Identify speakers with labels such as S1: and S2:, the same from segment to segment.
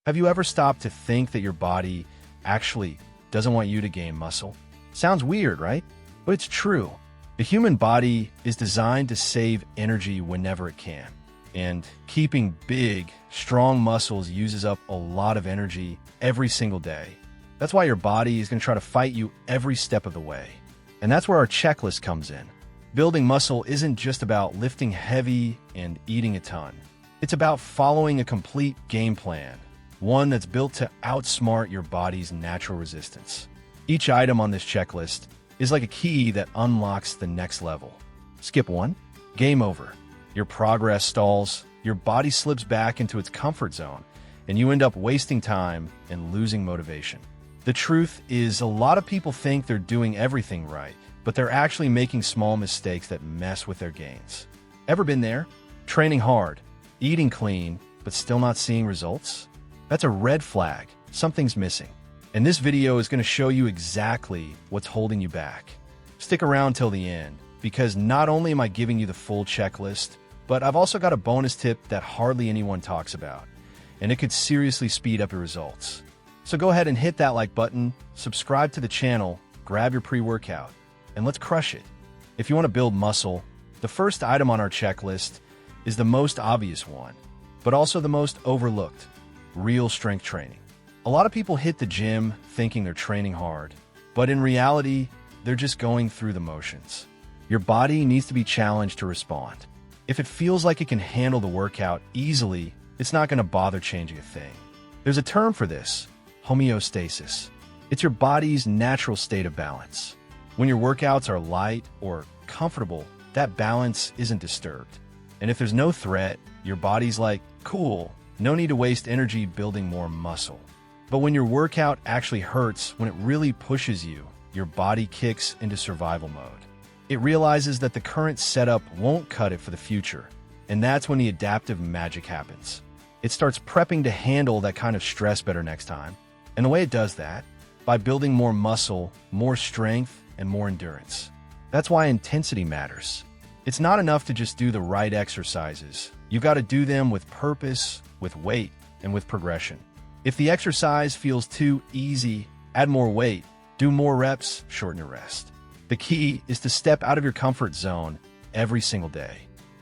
S1: Have you ever stopped to think that your body actually doesn't want you to gain muscle? Sounds weird, right? But it's true. The human body is designed to save energy whenever it can. And keeping big, strong muscles uses up a lot of energy every single day. That's why your body is going to try to fight you every step of the way. And that's where our checklist comes in. Building muscle isn't just about lifting heavy and eating a ton. It's about following a complete game plan, one that's built to outsmart your body's natural resistance. Each item on this checklist is like a key that unlocks the next level. Skip one, game over. Your progress stalls, your body slips back into its comfort zone, and you end up wasting time and losing motivation. The truth is, a lot of people think they're doing everything right, but they're actually making small mistakes that mess with their gains. Ever been there? Training hard, eating clean, but still not seeing results? That's a red flag. Something's missing. And this video is going to show you exactly what's holding you back. Stick around till the end, because not only am I giving you the full checklist, but I've also got a bonus tip that hardly anyone talks about, and it could seriously speed up your results. So go ahead and hit that like button, subscribe to the channel, grab your pre-workout, and let's crush it. If you want to build muscle, the first item on our checklist is the most obvious one, but also the most overlooked: real strength training. A lot of people hit the gym thinking they're training hard, but in reality, they're just going through the motions. Your body needs to be challenged to respond. If it feels like it can handle the workout easily, it's not going to bother changing a thing. There's a term for this: homeostasis. It's your body's natural state of balance. When your workouts are light or comfortable, that balance isn't disturbed. And if there's no threat, your body's like, cool, no need to waste energy building more muscle. But when your workout actually hurts, when it really pushes you, your body kicks into survival mode. It realizes that the current setup won't cut it for the future, and that's when the adaptive magic happens. It starts prepping to handle that kind of stress better next time. And the way it does that, by building more muscle, more strength, and more endurance. That's why intensity matters. It's not enough to just do the right exercises. You've got to do them with purpose, with weight, and with progression. If the exercise feels too easy, add more weight, do more reps, shorten your rest. The key is to step out of your comfort zone every single day.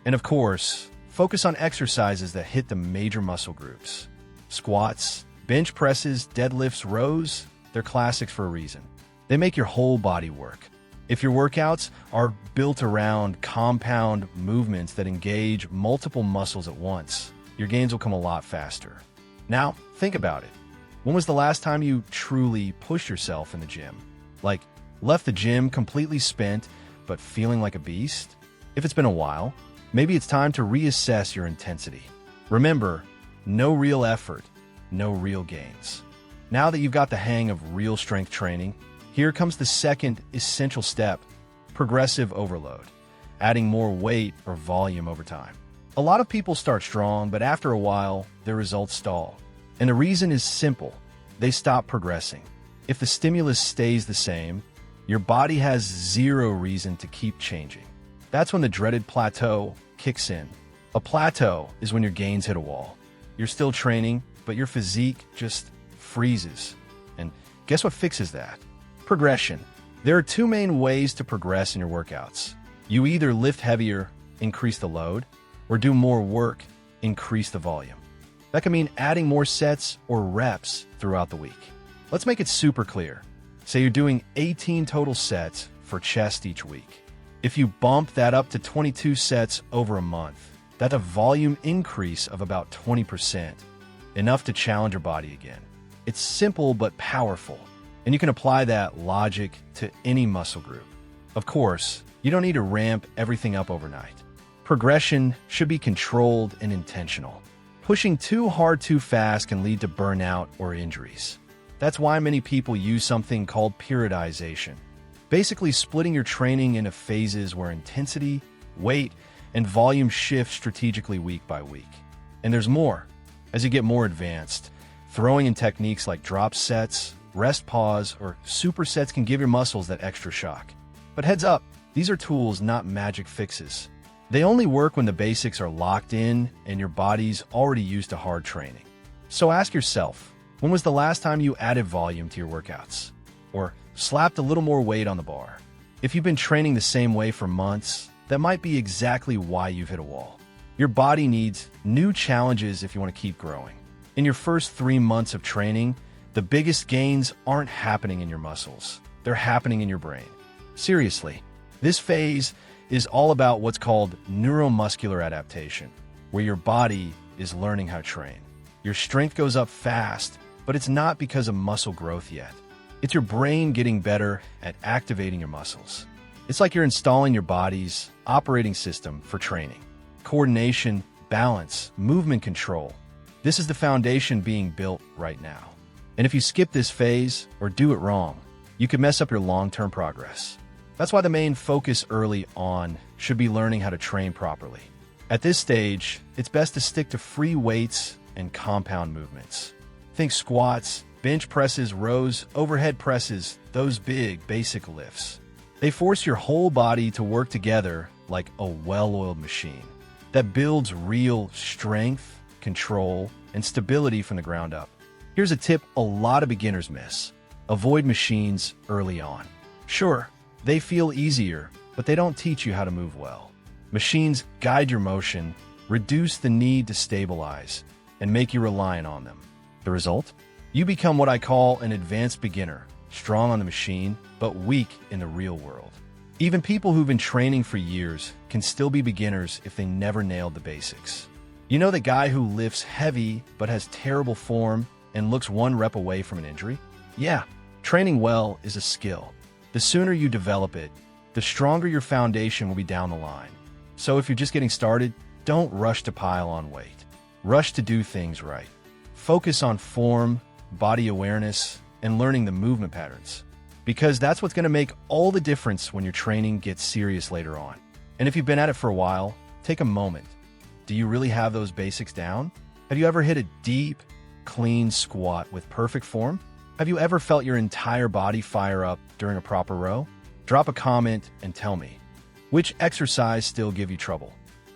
S1: And of course, focus on exercises that hit the major muscle groups. Squats, bench presses, deadlifts, rows, they're classics for a reason. They make your whole body work. If your workouts are built around compound movements that engage multiple muscles at once, your gains will come a lot faster. Now, think about it. When was the last time you truly pushed yourself in the gym? Like, left the gym completely spent, but feeling like a beast? If it's been a while, maybe it's time to reassess your intensity. Remember, no real effort, no real gains. Now that you've got the hang of real strength training, here comes the second essential step: progressive overload, adding more weight or volume over time. A lot of people start strong, but after a while, their results stall. And the reason is simple: they stop progressing. If the stimulus stays the same, your body has zero reason to keep changing. That's when the dreaded plateau kicks in. A plateau is when your gains hit a wall. You're still training, but your physique just freezes. And guess what fixes that? Progression. There are two main ways to progress in your workouts. You either lift heavier, increase the load, or do more work, increase the volume. That can mean adding more sets or reps throughout the week. Let's make it super clear. Say you're doing 18 total sets for chest each week. If you bump that up to 22 sets over a month, that's a volume increase of about 20%, enough to challenge your body again. It's simple but powerful, and you can apply that logic to any muscle group. Of course, you don't need to ramp everything up overnight. Progression should be controlled and intentional. Pushing too hard too fast can lead to burnout or injuries. That's why many people use something called periodization, basically splitting your training into phases where intensity, weight, and volume shift strategically week by week. And there's more. As you get more advanced, throwing in techniques like drop sets, rest pause, or supersets can give your muscles that extra shock. But heads up, these are tools, not magic fixes. They only work when the basics are locked in and your body's already used to hard training. So ask yourself, when was the last time you added volume to your workouts? Or slapped a little more weight on the bar? If you've been training the same way for months, that might be exactly why you've hit a wall. Your body needs new challenges if you want to keep growing. In your first 3 months of training, the biggest gains aren't happening in your muscles. They're happening in your brain. Seriously, this phase is all about what's called neuromuscular adaptation, where your body is learning how to train. Your strength goes up fast, but it's not because of muscle growth yet. It's your brain getting better at activating your muscles. It's like you're installing your body's operating system for training. Coordination, balance, movement control. This is the foundation being built right now. And if you skip this phase or do it wrong, you could mess up your long-term progress. That's why the main focus early on should be learning how to train properly. At this stage, it's best to stick to free weights and compound movements. Think squats, bench presses, rows, overhead presses, those big, basic lifts. They force your whole body to work together like a well-oiled machine that builds real strength, control, and stability from the ground up. Here's a tip a lot of beginners miss. Avoid machines early on. Sure, they feel easier, but they don't teach you how to move well. Machines guide your motion, reduce the need to stabilize, and make you reliant on them. The result? You become what I call an advanced beginner, strong on the machine, but weak in the real world. Even people who've been training for years can still be beginners if they never nailed the basics. You know the guy who lifts heavy but has terrible form and looks 1 rep away from an injury? Yeah, training well is a skill. The sooner you develop it, the stronger your foundation will be down the line. So if you're just getting started, don't rush to pile on weight. Rush to do things right. Focus on form, body awareness, and learning the movement patterns. Because that's what's going to make all the difference when your training gets serious later on. And if you've been at it for a while, take a moment. Do you really have those basics down? Have you ever hit a deep, clean squat with perfect form? Have you ever felt your entire body fire up during a proper row? Drop a comment and tell me, which exercise still give you trouble?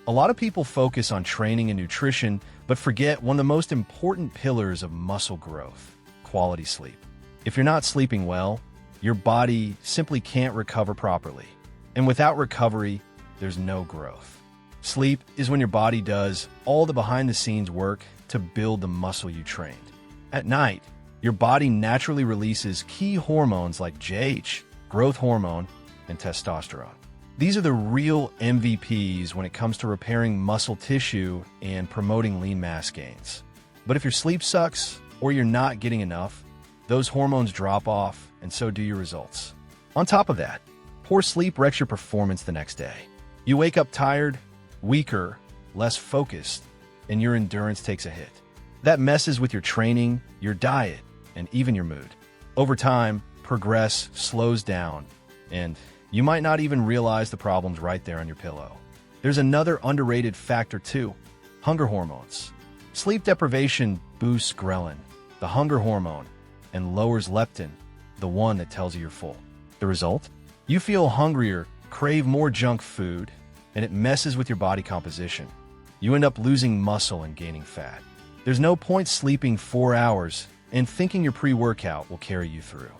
S1: A lot of people focus on training and nutrition, but forget one of the most important pillars of muscle growth: quality sleep. If you're not sleeping well, your body simply can't recover properly. And without recovery, there's no growth. Sleep is when your body does all the behind-the-scenes work to build the muscle you trained. At night, your body naturally releases key hormones like JH, growth hormone, and testosterone. These are the real MVPs when it comes to repairing muscle tissue and promoting lean mass gains. But if your sleep sucks or you're not getting enough, those hormones drop off, and so do your results. On top of that, poor sleep wrecks your performance the next day. You wake up tired, weaker, less focused, and your endurance takes a hit. That messes with your training, your diet, and even your mood. Over time, progress slows down, and you might not even realize the problem's right there on your pillow. There's another underrated factor too: hunger hormones. Sleep deprivation boosts ghrelin, the hunger hormone, and lowers leptin, the one that tells you you're full. The result? You feel hungrier, crave more junk food, and it messes with your body composition. You end up losing muscle and gaining fat. There's no point sleeping 4 hours and thinking your pre-workout will carry you through.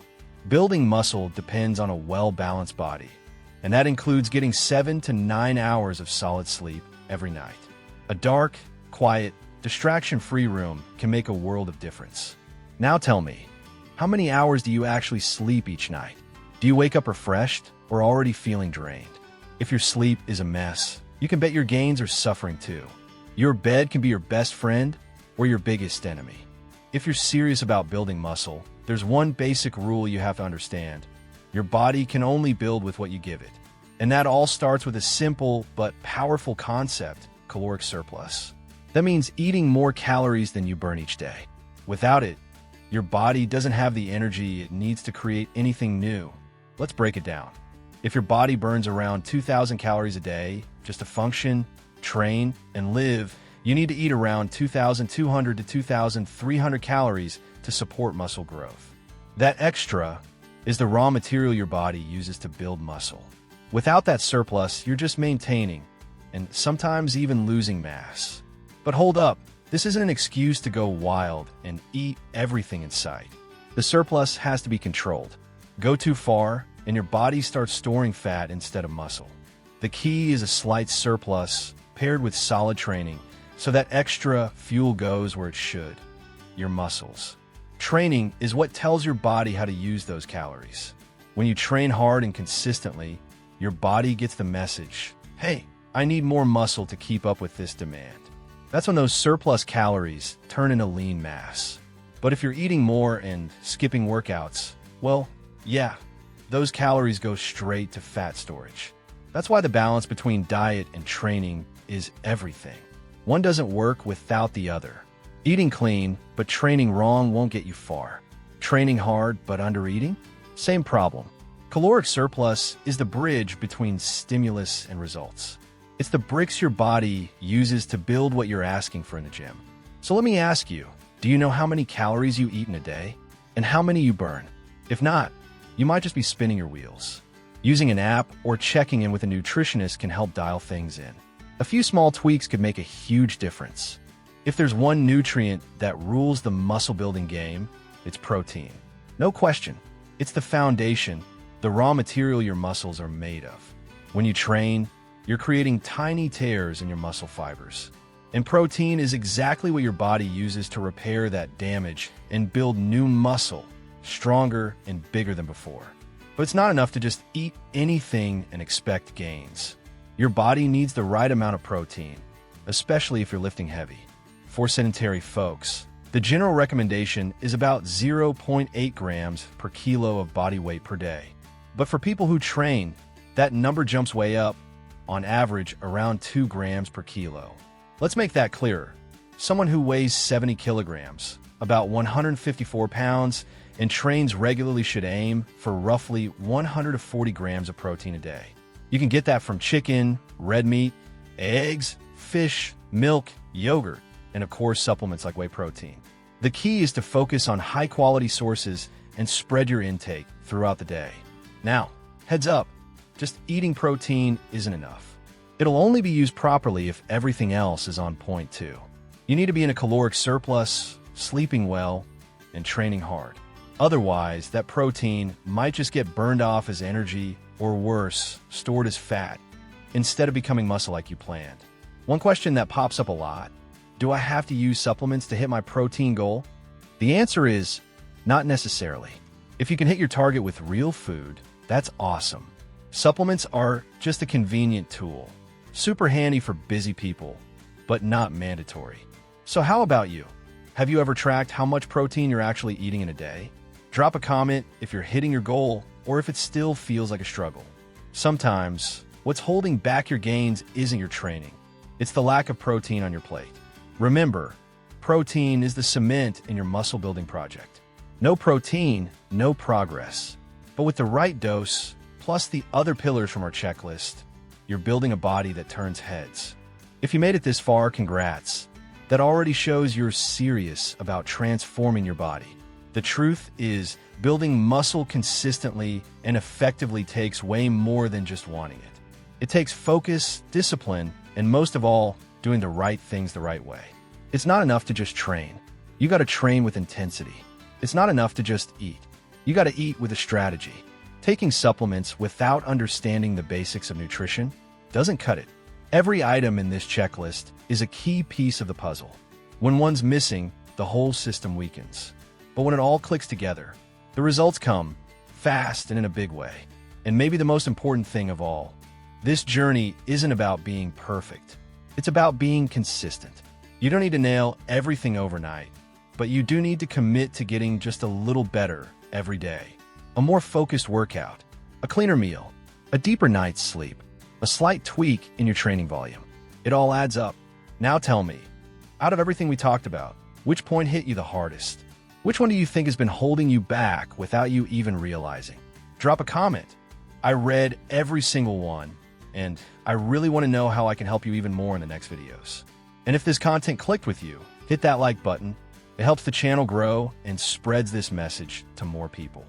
S1: Building muscle depends on a well-balanced body, and that includes getting 7 to 9 hours of solid sleep every night. A dark, quiet, distraction-free room can make a world of difference. Now tell me, how many hours do you actually sleep each night? Do you wake up refreshed or already feeling drained? If your sleep is a mess, you can bet your gains are suffering too. Your bed can be your best friend or your biggest enemy. If you're serious about building muscle, there's one basic rule you have to understand. Your body can only build with what you give it. And that all starts with a simple but powerful concept: caloric surplus. That means eating more calories than you burn each day. Without it, your body doesn't have the energy it needs to create anything new. Let's break it down. If your body burns around 2,000 calories a day just to function, train, and live, you need to eat around 2,200 to 2,300 calories to support muscle growth. That extra is the raw material your body uses to build muscle. Without that surplus, you're just maintaining and sometimes even losing mass. But hold up, This isn't an excuse to go wild and eat everything in sight. The surplus has to be controlled. Go too far, and your body starts storing fat instead of muscle. The key is a slight surplus paired with solid training, so that extra fuel goes where it should, your muscles. Training is what tells your body how to use those calories. When you train hard and consistently, your body gets the message, hey, I need more muscle to keep up with this demand. That's when those surplus calories turn into lean mass. But if you're eating more and skipping workouts, well, yeah, those calories go straight to fat storage. That's why the balance between diet and training is everything. One doesn't work without the other. Eating clean, but training wrong won't get you far. Training hard, but undereating? Same problem. Caloric surplus is the bridge between stimulus and results. It's the bricks your body uses to build what you're asking for in the gym. So let me ask you, do you know how many calories you eat in a day? And how many you burn? If not, you might just be spinning your wheels. Using an app or checking in with a nutritionist can help dial things in. A few small tweaks could make a huge difference. If there's one nutrient that rules the muscle-building game, it's protein. No question. It's the foundation, the raw material your muscles are made of. When you train, you're creating tiny tears in your muscle fibers. And protein is exactly what your body uses to repair that damage and build new muscle, stronger and bigger than before. But it's not enough to just eat anything and expect gains. Your body needs the right amount of protein, especially if you're lifting heavy. For sedentary folks, the general recommendation is about 0.8 grams per kilo of body weight per day. But for people who train, that number jumps way up, on average around 2 grams per kilo. Let's make that clearer. Someone who weighs 70 kilograms, about 154 pounds, and trains regularly should aim for roughly 140 grams of protein a day. You can get that from chicken, red meat, eggs, fish, milk, yogurt, and of course supplements like whey protein. The key is to focus on high-quality sources and spread your intake throughout the day. Now, heads up, just eating protein isn't enough. It'll only be used properly if everything else is on point too. You need to be in a caloric surplus, sleeping well, and training hard. Otherwise, that protein might just get burned off as energy, or worse, stored as fat, instead of becoming muscle like you planned. One question that pops up a lot, do I have to use supplements to hit my protein goal? The answer is, not necessarily. If you can hit your target with real food, that's awesome. Supplements are just a convenient tool, super handy for busy people, but not mandatory. So how about you? Have you ever tracked how much protein you're actually eating in a day? Drop a comment if you're hitting your goal or if it still feels like a struggle. Sometimes, what's holding back your gains isn't your training. It's the lack of protein on your plate. Remember, protein is the cement in your muscle-building project. No protein, no progress. But with the right dose, plus the other pillars from our checklist, you're building a body that turns heads. If you made it this far, congrats. That already shows you're serious about transforming your body. The truth is, building muscle consistently and effectively takes way more than just wanting it. It takes focus, discipline, and most of all, doing the right things the right way. It's not enough to just train. You got to train with intensity. It's not enough to just eat. You got to eat with a strategy. Taking supplements without understanding the basics of nutrition doesn't cut it. Every item in this checklist is a key piece of the puzzle. When one's missing, the whole system weakens. But when it all clicks together, the results come fast and in a big way. And maybe the most important thing of all, this journey isn't about being perfect. It's about being consistent. You don't need to nail everything overnight, but you do need to commit to getting just a little better every day. A more focused workout, a cleaner meal, a deeper night's sleep, a slight tweak in your training volume. It all adds up. Now tell me, out of everything we talked about, which point hit you the hardest? Which one do you think has been holding you back without you even realizing? Drop a comment. I read every single one, and I really want to know how I can help you even more in the next videos. And if this content clicked with you, hit that like button. It helps the channel grow and spreads this message to more people.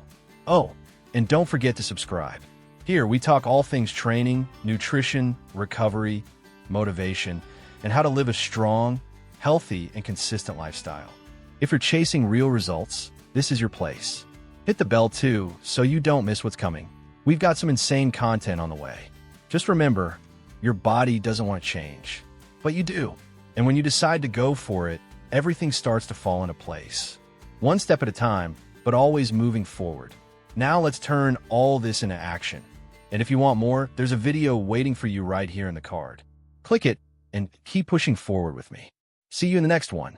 S1: Oh, and don't forget to subscribe. Here, we talk all things training, nutrition, recovery, motivation, and how to live a strong, healthy, and consistent lifestyle. If you're chasing real results, this is your place. Hit the bell too, so you don't miss what's coming. We've got some insane content on the way. Just remember, your body doesn't want to change, but you do. And when you decide to go for it, everything starts to fall into place. One step at a time, but always moving forward. Now let's turn all this into action. And if you want more, there's a video waiting for you right here in the card. Click it and keep pushing forward with me. See you in the next one.